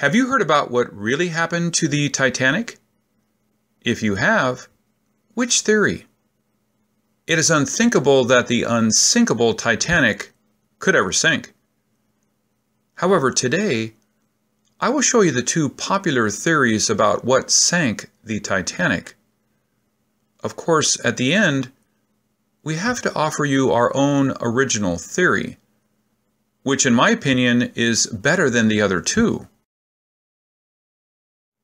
Have you heard about what really happened to the Titanic? If you have, which theory? It is unthinkable that the unsinkable Titanic could ever sink. However, today, I will show you the two popular theories about what sank the Titanic. Of course, at the end, we have to offer you our own original theory, which in my opinion is better than the other two.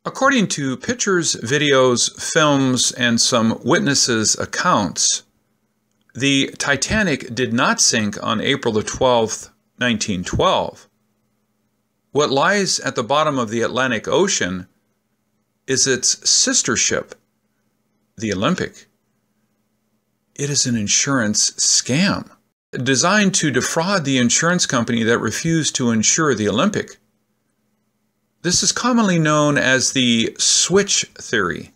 According to pictures, videos, films, and some witnesses' accounts, the Titanic did not sink on April the 12th, 1912. What lies at the bottom of the Atlantic Ocean is its sister ship, the Olympic. It is an insurance scam designed to defraud the insurance company that refused to insure the Olympic. This is commonly known as the switch theory.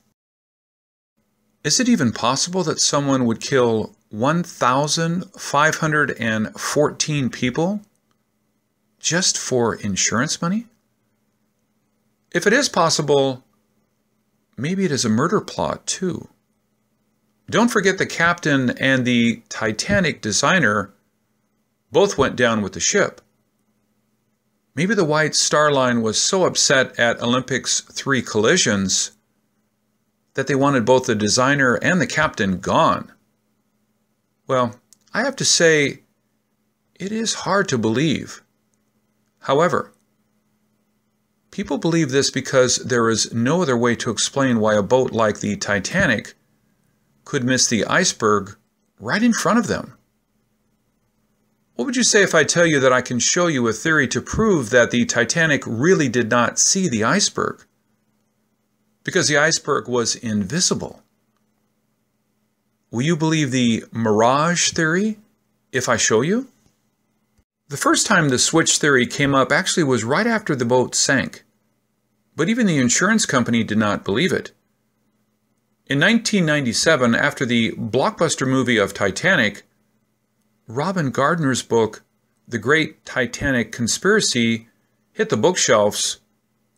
Is it even possible that someone would kill 1,514 people just for insurance money? If it is possible, maybe it is a murder plot too. Don't forget the captain and the Titanic designer both went down with the ship. Maybe the White Star Line was so upset at Olympic's 3 collisions that they wanted both the designer and the captain gone. Well, I have to say, it is hard to believe. However, people believe this because there is no other way to explain why a boat like the Titanic could miss the iceberg right in front of them. What would you say if I tell you that I can show you a theory to prove that the Titanic really did not see the iceberg? Because the iceberg was invisible. Will you believe the mirage theory if I show you? The first time the switch theory came up actually was right after the boat sank. But even the insurance company did not believe it. In 1997, after the blockbuster movie of Titanic, Robin Gardner's book, The Great Titanic Conspiracy, hit the bookshelves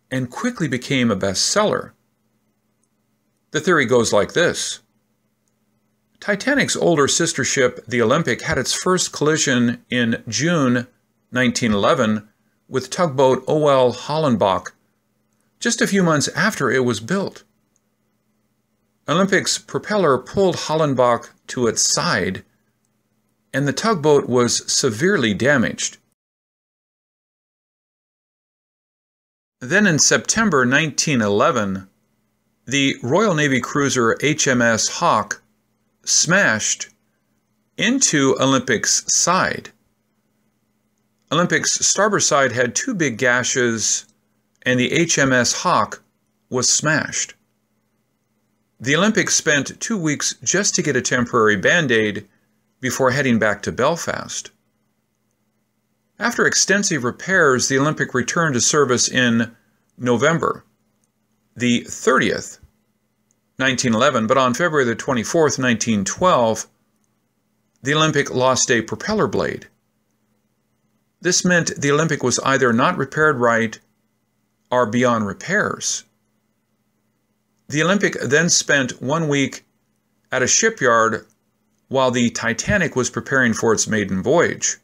and quickly became a bestseller. The theory goes like this. Titanic's older sister ship, the Olympic, had its first collision in June 1911 with tugboat O.L. Hollenbach, just a few months after it was built. Olympic's propeller pulled Hollenbach to its side, and the tugboat was severely damaged. Then in September 1911, the Royal Navy cruiser HMS Hawke smashed into Olympic's side. Olympic's starboard side had 2 big gashes, and the HMS Hawke was smashed. The Olympic spent 2 weeks just to get a temporary band-aid before heading back to Belfast. After extensive repairs, the Olympic returned to service in November the 30th, 1911, but on February the 24th, 1912, the Olympic lost a propeller blade. This meant the Olympic was either not repaired right or beyond repairs. The Olympic then spent 1 week at a shipyard while the Titanic was preparing for its maiden voyage.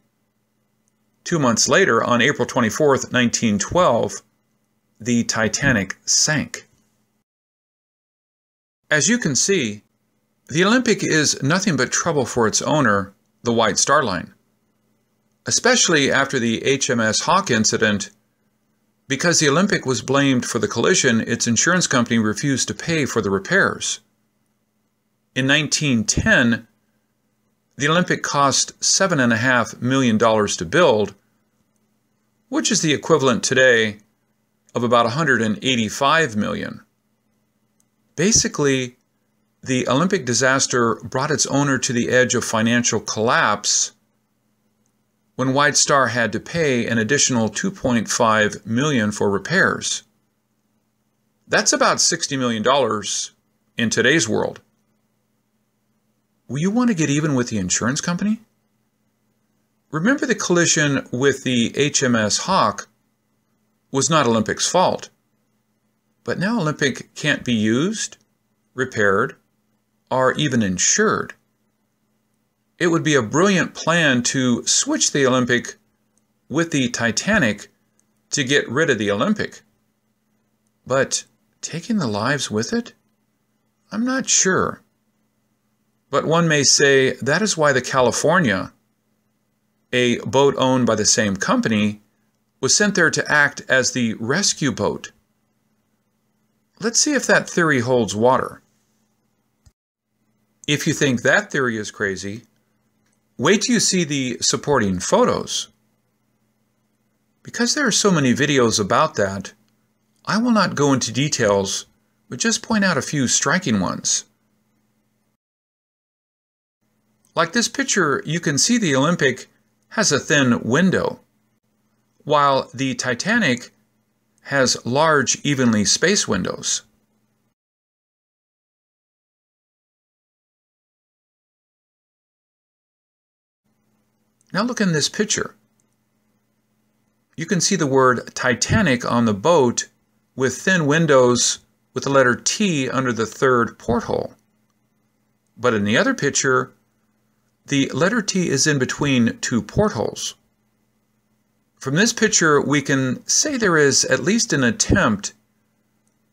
2 months later, on April 24th, 1912, the Titanic sank. As you can see, the Olympic is nothing but trouble for its owner, the White Star Line, especially after the HMS Hawke incident. Because the Olympic was blamed for the collision, its insurance company refused to pay for the repairs. In 1910, the Olympic cost $7.5 million to build, which is the equivalent today of about $185 million. Basically, the Olympic disaster brought its owner to the edge of financial collapse when White Star had to pay an additional $2.5 million for repairs. That's about $60 million in today's world. Will you want to get even with the insurance company? Remember the collision with the HMS Hawke? was not Olympic's fault. But now Olympic can't be used, repaired, or even insured. It would be a brilliant plan to switch the Olympic with the Titanic to get rid of the Olympic. But taking the lives with it? I'm not sure. But one may say that is why the California, a boat owned by the same company, was sent there to act as the rescue boat. Let's see if that theory holds water. If you think that theory is crazy, wait till you see the supporting photos. Because there are so many videos about that, I will not go into details, but just point out a few striking ones. Like this picture, you can see the Olympic has a thin window, while the Titanic has large, evenly spaced windows. Now look in this picture. You can see the word Titanic on the boat with thin windows with the letter T under the third porthole. But in the other picture, the letter T is in between two portholes. From this picture, we can say there is at least an attempt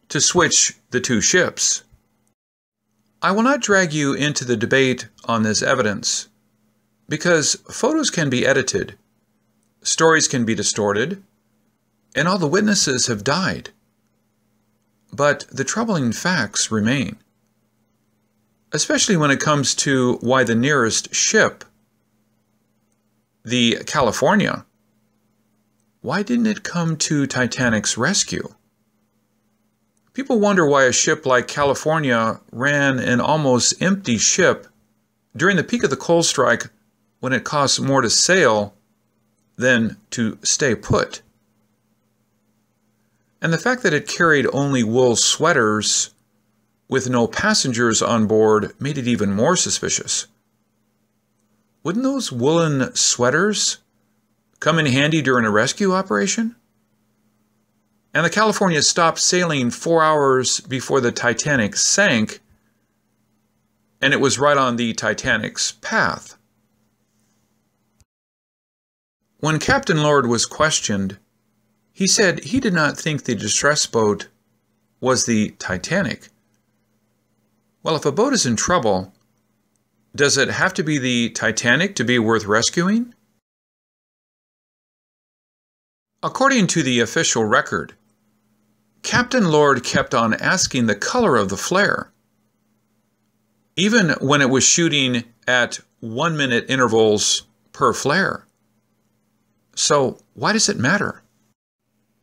to switch the two ships. I will not drag you into the debate on this evidence, because photos can be edited, stories can be distorted, and all the witnesses have died. But the troubling facts remain, especially when it comes to why the nearest ship, the California, why didn't it come to Titanic's rescue? People wonder why a ship like California ran an almost empty ship during the peak of the coal strike when it costs more to sail than to stay put. And the fact that it carried only wool sweaters with no passengers on board made it even more suspicious. Wouldn't those woolen sweaters come in handy during a rescue operation? And the California stopped sailing 4 hours before the Titanic sank, and it was right on the Titanic's path. When Captain Lord was questioned, he said he did not think the distress boat was the Titanic. Well, if a boat is in trouble, does it have to be the Titanic to be worth rescuing? According to the official record, Captain Lord kept on asking the color of the flare, even when it was shooting at 1-minute intervals per flare. So why does it matter?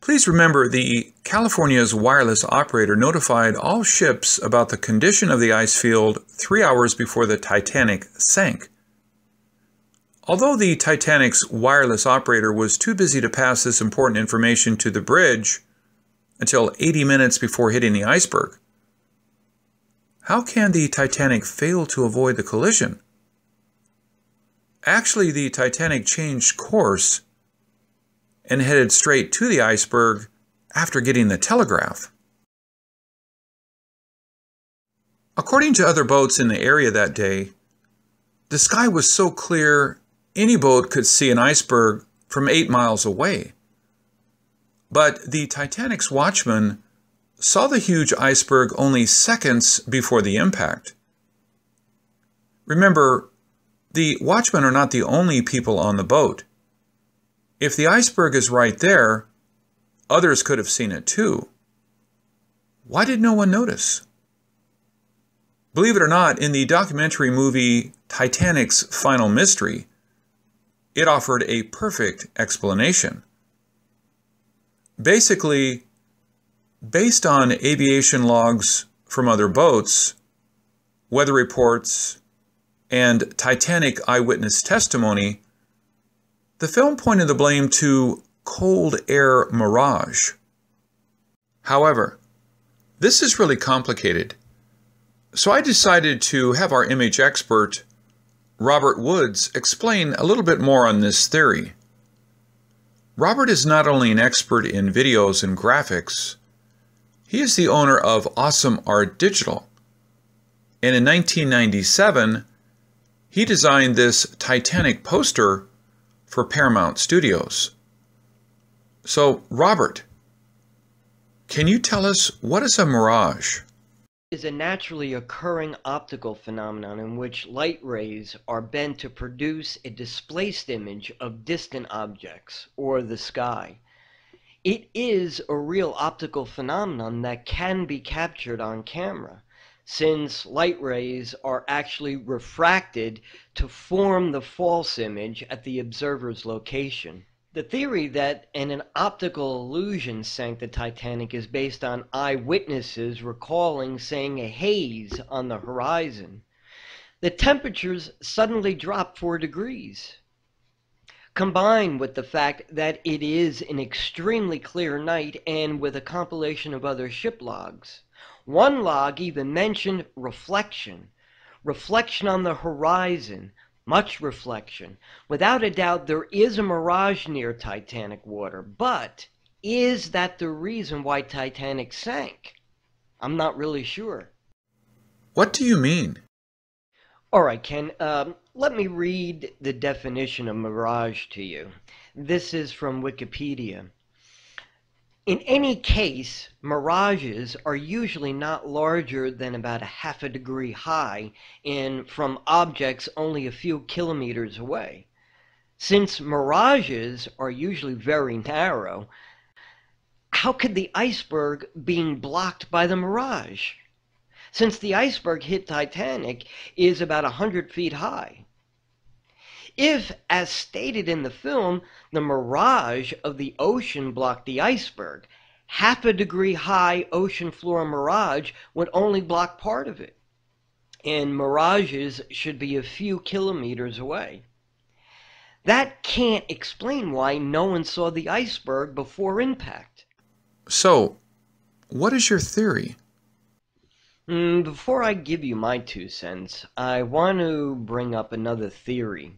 Please remember the California's wireless operator notified all ships about the condition of the ice field 3 hours before the Titanic sank. Although the Titanic's wireless operator was too busy to pass this important information to the bridge until 80 minutes before hitting the iceberg, how can the Titanic fail to avoid the collision? Actually, the Titanic changed course and headed straight to the iceberg after getting the telegraph. According to other boats in the area that day, the sky was so clear any boat could see an iceberg from 8 miles away. But the Titanic's watchman saw the huge iceberg only seconds before the impact. Remember, the watchmen are not the only people on the boat. If the iceberg is right there, others could have seen it too. Why did no one notice? Believe it or not, in the documentary movie Titanic's Final Mystery, it offered a perfect explanation. Basically, based on aviation logs from other boats, weather reports, and Titanic eyewitness testimony, the film pointed the blame to cold air mirage. However, this is really complicated, so I decided to have our image expert, Robert Woods, explain a little bit more on this theory. Robert is not only an expert in videos and graphics, he is the owner of Awesome Art Digital. And in 1997, he designed this Titanic poster for Paramount Studios. So, Robert, can you tell us what is a mirage? Is a naturally occurring optical phenomenon in which light rays are bent to produce a displaced image of distant objects or the sky. It is a real optical phenomenon that can be captured on camera, since light rays are actually refracted to form the false image at the observer's location. The theory that an optical illusion sank the Titanic is based on eyewitnesses recalling seeing a haze on the horizon. The temperatures suddenly dropped 4 degrees. Combined with the fact that it is an extremely clear night and with a compilation of other ship logs. One log even mentioned reflection on the horizon. Much reflection. Without a doubt, there is a mirage near Titanic water, but is that the reason why Titanic sank? I'm not really sure. What do you mean? All right, Ken, let me read the definition of mirage to you. This is from Wikipedia. In any case, mirages are usually not larger than about a half a degree high and from objects only a few kilometers away. Since mirages are usually very narrow, how could the iceberg being blocked by the mirage? Since the iceberg hit Titanic is about 100 feet high. If, as stated in the film, the mirage of the ocean blocked the iceberg, half a degree high ocean floor mirage would only block part of it, and mirages should be a few kilometers away. That can't explain why no one saw the iceberg before impact. So, what is your theory? Before I give you my 2 cents, I want to bring up another theory.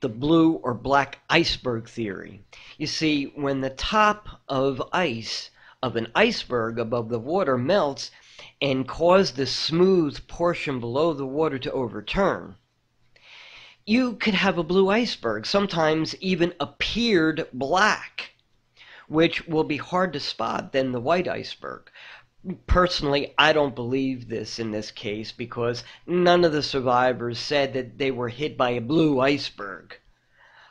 The blue or black iceberg theory. You see, when the top of ice of an iceberg above the water melts and causes the smooth portion below the water to overturn, you could have a blue iceberg, sometimes even appeared black, which will be hard to spot than the white iceberg. Personally, I don't believe this in this case because none of the survivors said that they were hit by a blue iceberg.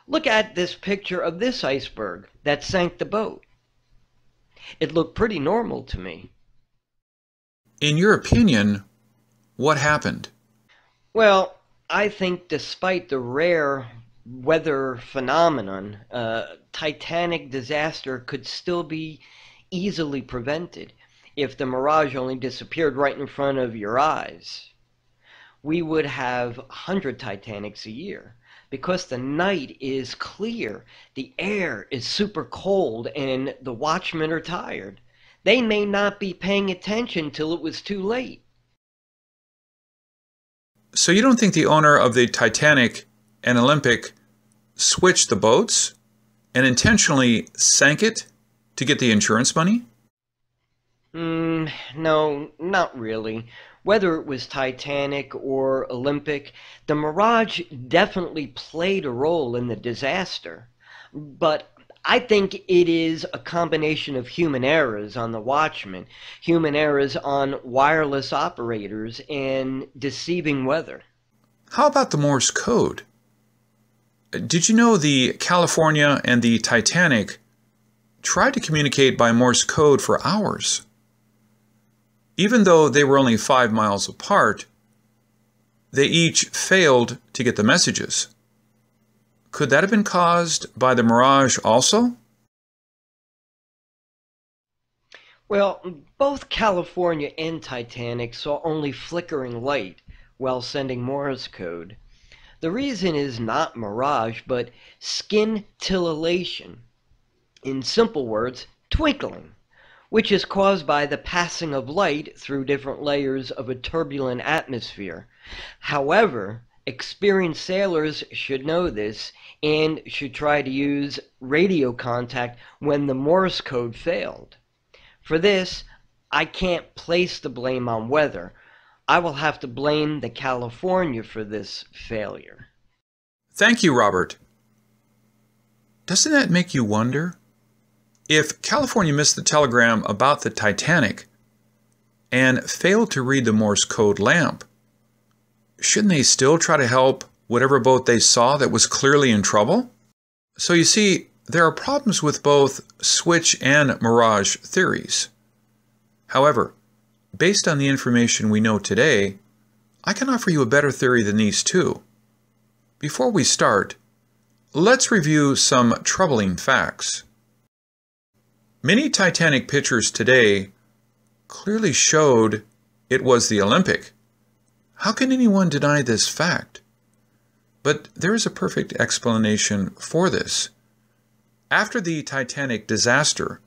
Look at this picture of this iceberg that sank the boat. It looked pretty normal to me. In your opinion, what happened? Well, I think despite the rare weather phenomenon, Titanic disaster could still be easily prevented if the mirage only disappeared right in front of your eyes. We would have 100 Titanics a year because the night is clear, the air is super cold, and the watchmen are tired. They may not be paying attention till it was too late. So you don't think the owner of the Titanic and Olympic switched the boats and intentionally sank it to get the insurance money? No, not really. Whether it was Titanic or Olympic, the mirage definitely played a role in the disaster. But I think it is a combination of human errors on the watchmen, human errors on wireless operators, and deceiving weather. How about the Morse code? Did you know the California and the Titanic tried to communicate by Morse code for hours? Even though they were only 5 miles apart, they each failed to get the messages. Could that have been caused by the mirage also? Well, both California and Titanic saw only flickering light while sending Morse code. The reason is not mirage, but scintillation. In simple words, twinkling, which is caused by the passing of light through different layers of a turbulent atmosphere. However, Experienced sailors should know this and should try to use radio contact when the Morse code failed. For this, I can't place the blame on weather. I will have to blame the California for this failure. Thank you, Robert. Doesn't that make you wonder? If California missed the telegram about the Titanic and failed to read the Morse code lamp, shouldn't they still try to help whatever boat they saw that was clearly in trouble? So you see, there are problems with both switch and mirage theories. However, based on the information we know today, I can offer you a better theory than these two. Before we start, let's review some troubling facts. Many Titanic pictures today clearly showed it was the Olympic. How can anyone deny this fact? But there is a perfect explanation for this. After the Titanic disaster,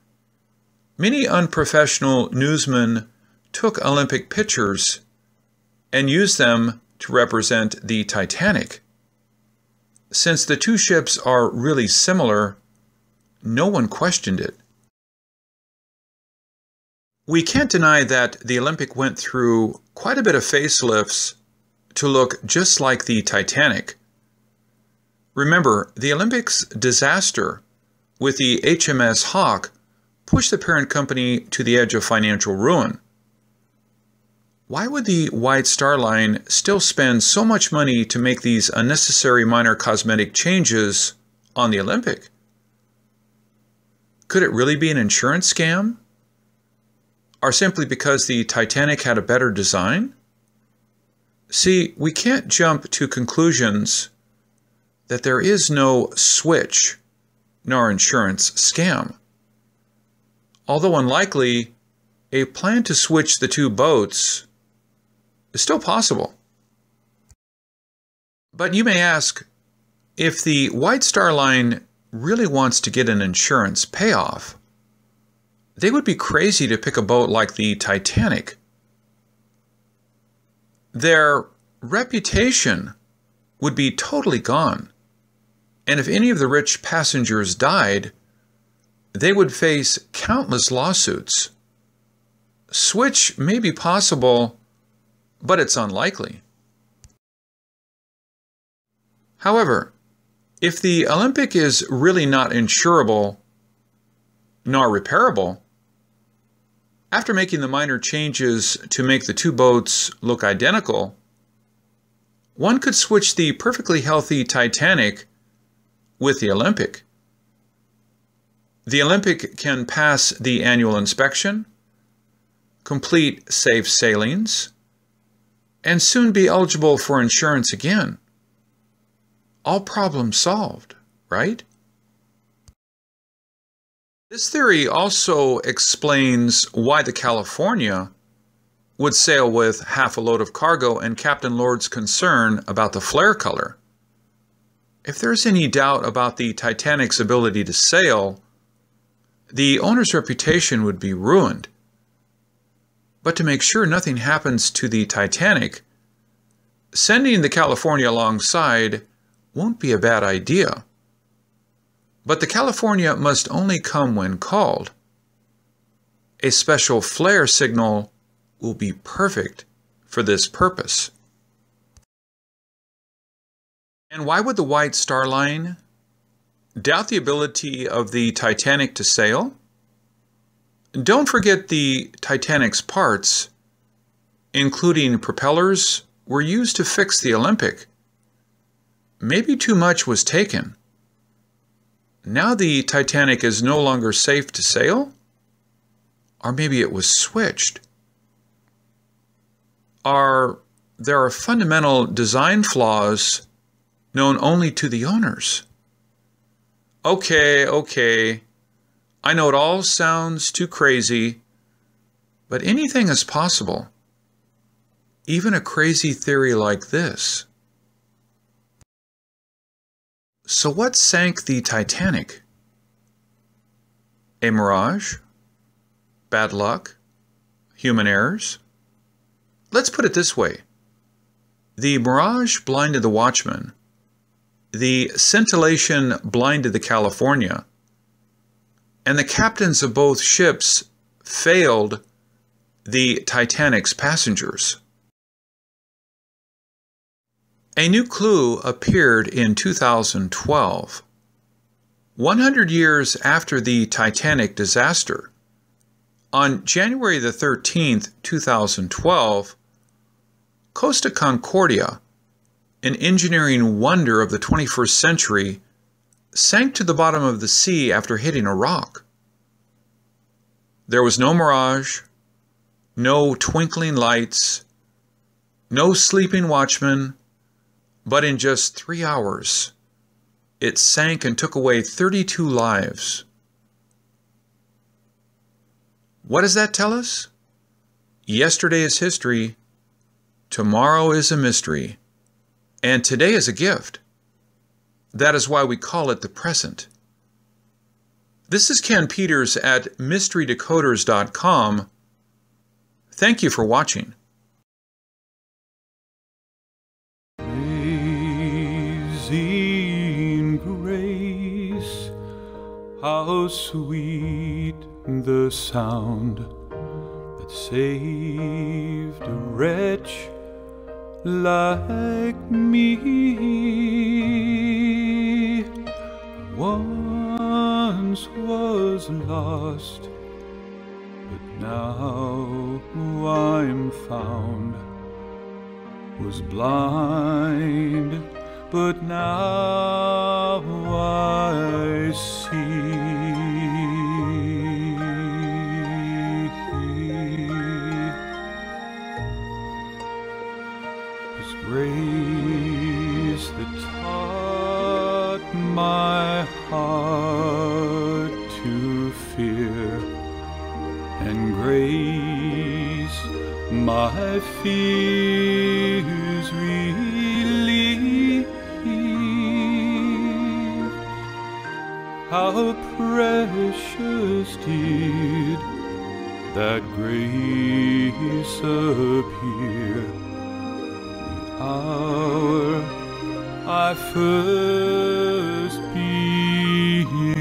many unprofessional newsmen took Olympic pictures and used them to represent the Titanic. Since the two ships are really similar, no one questioned it. We can't deny that the Olympic went through quite a bit of facelifts to look just like the Titanic. Remember, the Olympic's disaster with the HMS Hawk pushed the parent company to the edge of financial ruin. Why would the White Star Line still spend so much money to make these unnecessary minor cosmetic changes on the Olympic? Could it really be an insurance scam? Or simply because the Titanic had a better design? See, we can't jump to conclusions that there is no switch nor insurance scam. Although unlikely, a plan to switch the two boats is still possible. But you may ask, if the White Star Line really wants to get an insurance payoff, they would be crazy to pick a boat like the Titanic. Their reputation would be totally gone, and if any of the rich passengers died, they would face countless lawsuits. Switch may be possible, but it's unlikely. However, if the Olympic is really not insurable nor repairable, after making the minor changes to make the two boats look identical, one could switch the perfectly healthy Titanic with the Olympic. The Olympic can pass the annual inspection, complete safe sailings, and soon be eligible for insurance again. All problems solved, right? This theory also explains why the California would sail with half a load of cargo and Captain Lord's concern about the flare color. If there's any doubt about the Titanic's ability to sail, the owner's reputation would be ruined. But to make sure nothing happens to the Titanic, sending the California alongside won't be a bad idea. But the California must only come when called. A special flare signal will be perfect for this purpose. And why would the White Star Line doubt the ability of the Titanic to sail? Don't forget the Titanic's parts, including propellers, were used to fix the Olympic. Maybe too much was taken. Now the Titanic is no longer safe to sail? Or maybe it was switched. There are fundamental design flaws known only to the owners. Okay. I know it all sounds too crazy, but anything is possible. Even a crazy theory like this. So what sank the Titanic? A mirage? Bad luck? Human errors? Let's put it this way. The mirage blinded the watchman. The scintillation blinded the California. And the captains of both ships failed the Titanic's passengers. A new clue appeared in 2012. 100 years after the Titanic disaster, on January the 13th, 2012, Costa Concordia, an engineering wonder of the 21st century, sank to the bottom of the sea after hitting a rock. There was no mirage, no twinkling lights, no sleeping watchman, but in just 3 hours, it sank and took away 32 lives. What does that tell us? Yesterday is history, tomorrow is a mystery, and today is a gift. That is why we call it the present. This is Ken Peters at MysteryDecoders.com. Thank you for watching. Amazing grace, how sweet the sound that saved a wretch like me. I once was lost, but now I'm found. Was blind, but now I see. His grace that taught my heart to fear, and grace my fears relieved. How precious did that grace appear the hour I first believed.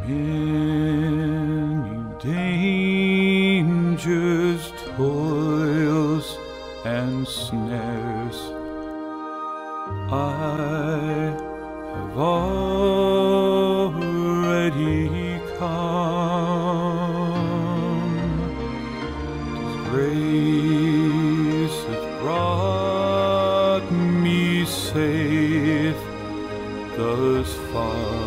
Many dangers, toils, and snares I have already come. 'Tis grace that brought me safe thus far.